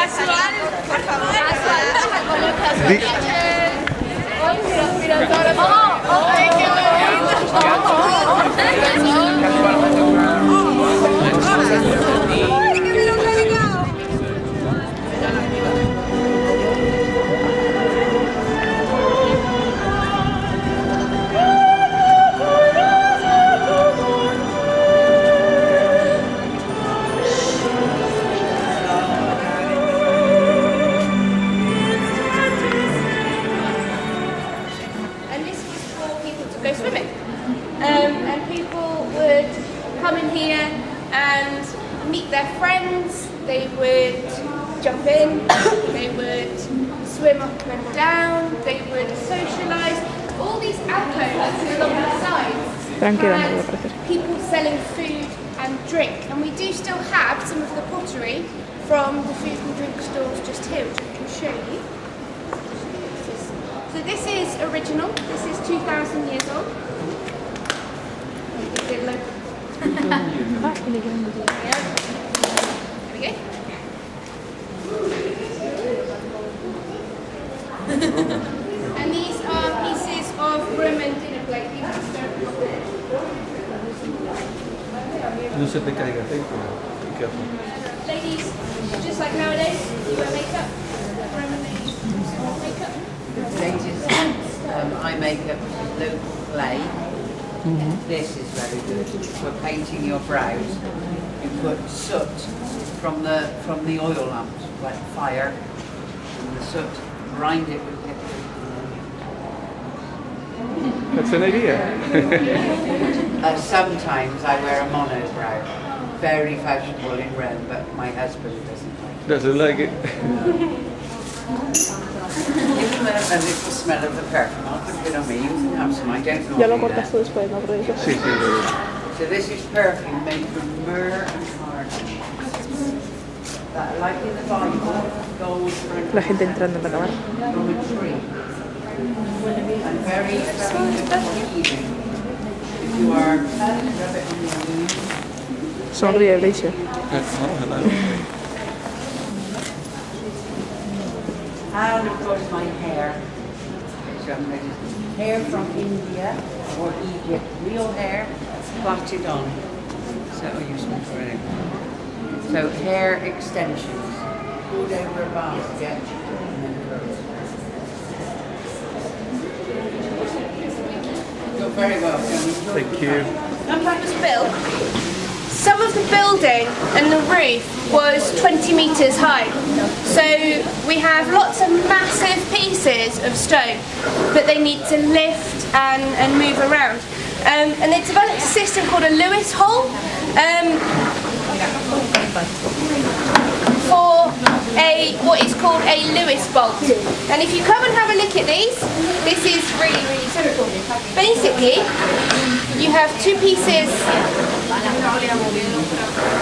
Casual, por favor. And this was for people to go swimming. And people would come in here and meet their friends. They would jump in, they would swim up and down, they would socialise. All these alcoves along the sides had people selling food and drink. And we do still have some of the pottery from the food and drink stalls just here, which I can show you. So this is original. This is 2,000 years old. There we go. And these are pieces of Roman dinner plate. These are stone pottery. No se te caiga, be careful. Ladies, just like nowadays, you wear makeup. Roman ladies wear makeup. Ladies, eye makeup, local clay. This is very good for painting your brows. You put soot from the oil lamps, like fire, and the soot, grind it with it. That's an idea. Sometimes I wear a monobrow. Very fashionable in Rome, but my husband doesn't like it. Doesn't like it. Give him a little smell of the perfume. I'll put it on me. You can have some. I don't know. Ya lo cortas tú después, no creo. Sí, sí, lo So this is perfume made from myrrh and cardamom. That, like in the Bible, gold from La gente entrando en la cámara. a tree. And very appealing. If you are rub it on your knees. Sonríe, Alicia. hello. And of course my hair. So I'm ready. Hair from India or Egypt. Real hair plaited on. So I'll use one for it. So hair extensions. Pulled over a basket and then curls. You're very welcome. Thank you. And that was built. Some of the building and the roof was 20 metres high. So we have lots of massive pieces of stone, but they need to lift and move around. And they developed a system called a Lewis hole for what is called a Lewis bolt. And if you come and have a look at these, this is really, really simple. Basically, you have two pieces.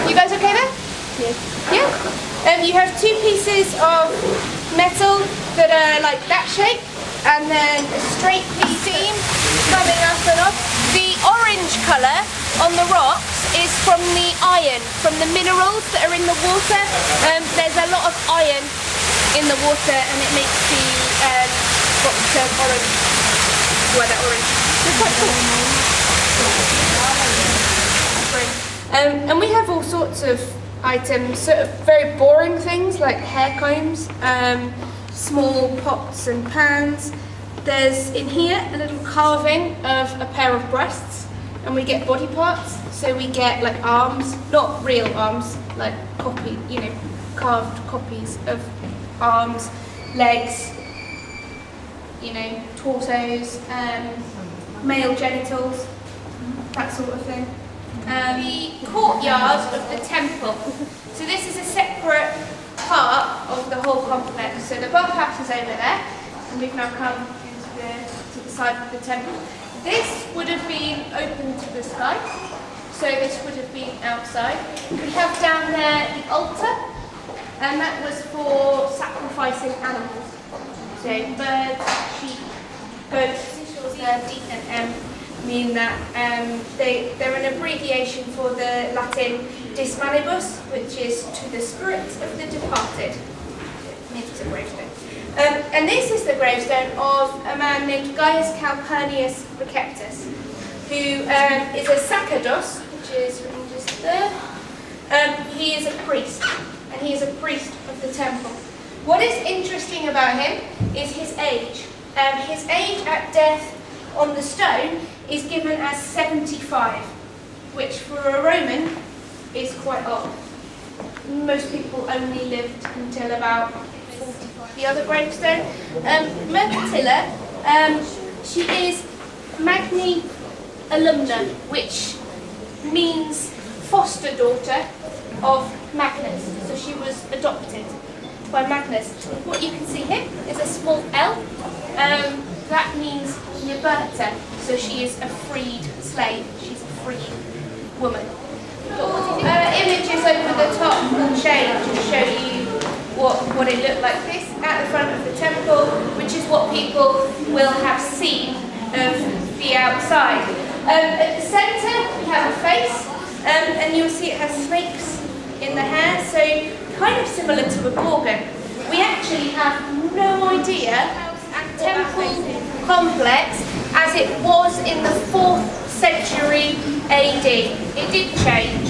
You guys okay there? Yeah. You have two pieces of metal that are like that shape, and then a straight beam coming up and off. The orange colour on the rocks is from the iron, from the minerals that are in the water. There's a lot of iron in the water, and it makes the rocks turn orange. Why they're orange? They're quite cool. And we have all sorts of items, sort of very boring things like hair combs, small pots and pans. There's in here a little carving of a pair of breasts, and we get body parts. So we get like arms, not real arms, like carved copies of arms, legs, torsos, male genitals, that sort of thing. The courtyard of the temple. So this is a separate part of the whole complex. So the bathhouse is over there, and we've now come to the side of the temple. This would have been open to the sky, so this would have been outside. We have down there the altar, and that was for sacrificing animals. So birds, sheep, goats, D and M mean that they're an abbreviation for the Latin dis manibus, which is to the spirits of the departed. It's a gravestone. And this is the gravestone of a man named Gaius Calpurnius Receptus, who is a sacerdos, which is written just there. He is a priest, and he is a priest of the temple. What is interesting about him is his age. His age at death on the stone is given as 75, which for a Roman is quite old. Most people only lived until about 45. The other gravestone, Mercatilla, she is Magni Alumna, which means foster daughter of Magnus. So she was adopted by Magnus. What you can see here is a small L. That means liberta. So she is a freed slave. She's a freed woman. Images over the top will change to show you what it looked like this at the front of the temple, which is what people will have seen of the outside. At the centre we have a face, and you'll see it has snakes in the hair, so kind of similar to a gorgon. We actually have no idea temple complex as it was in the 4th century AD. It did change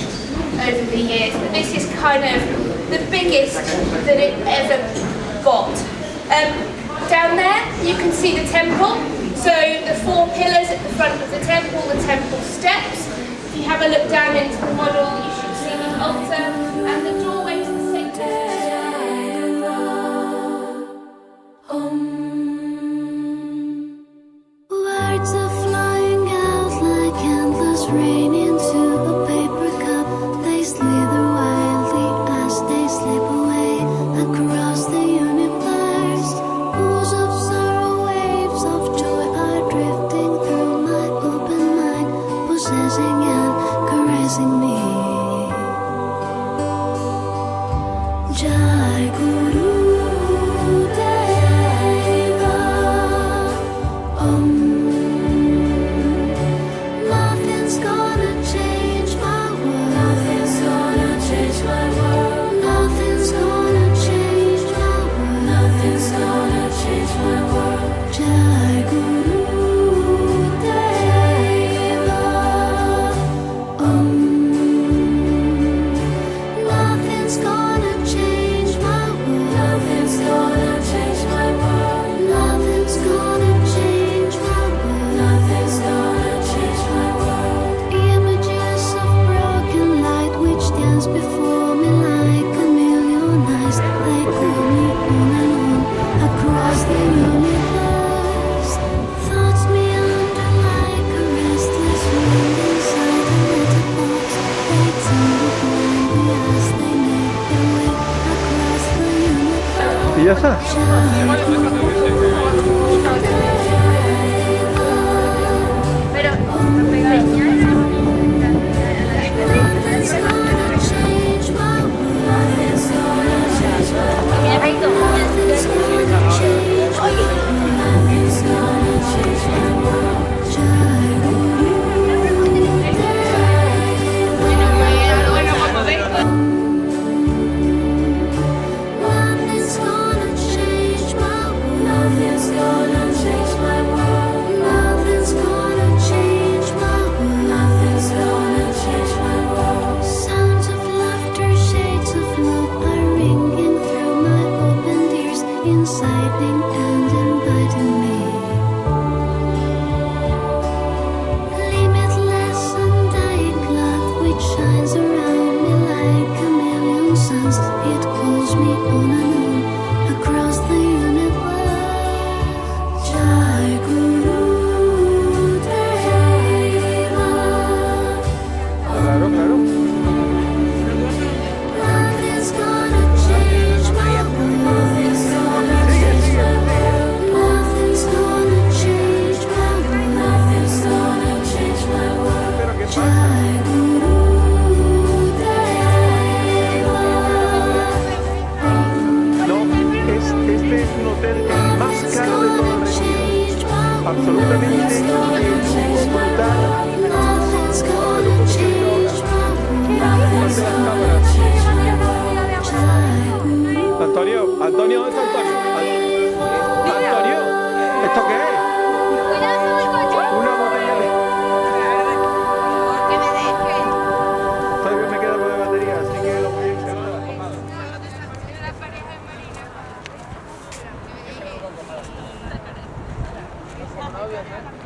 over the years, but this is kind of the biggest that it ever got. Down there you can see the temple, so the 4 pillars at the front of the temple steps. If you have a look down into the model, you should see the altar and the doorway to the sanctuary. Words are flying out like endless rain into a paper cup. They slither wildly as they slip away across the universe. Pools of sorrow, waves of joy are drifting through my open mind, possessing and caressing me. Jai Guru Deva Om. Nothing's gonna change my world. Nothing's gonna change my world. Nothing's gonna change my world. Nothing's gonna change my world. Jai Guru Deva Om. Nothing's gonna change my world. Nothing's gonna change my world. Nothing's gonna change my world. Nothing's gonna change my world. Images of broken light which dance before me like a million eyes. They call me on and on across the universe. Thoughts meander like a restless wind inside a letterbox. They tumble blindly as they make their way across the universe. Y ya está. Pero Nothing's gonna change my world. Nothing's gonna change my world. Nothing's gonna change my world. Nothing's gonna change my world. Jai Guru Deva. Nothing's gonna change my world. Antonio, es Antonio. Antonio, ¿esto qué es? Una botella de... Que me dejen. Todavía me queda algo de batería, así que lo voy a intentar. La pareja de Marina.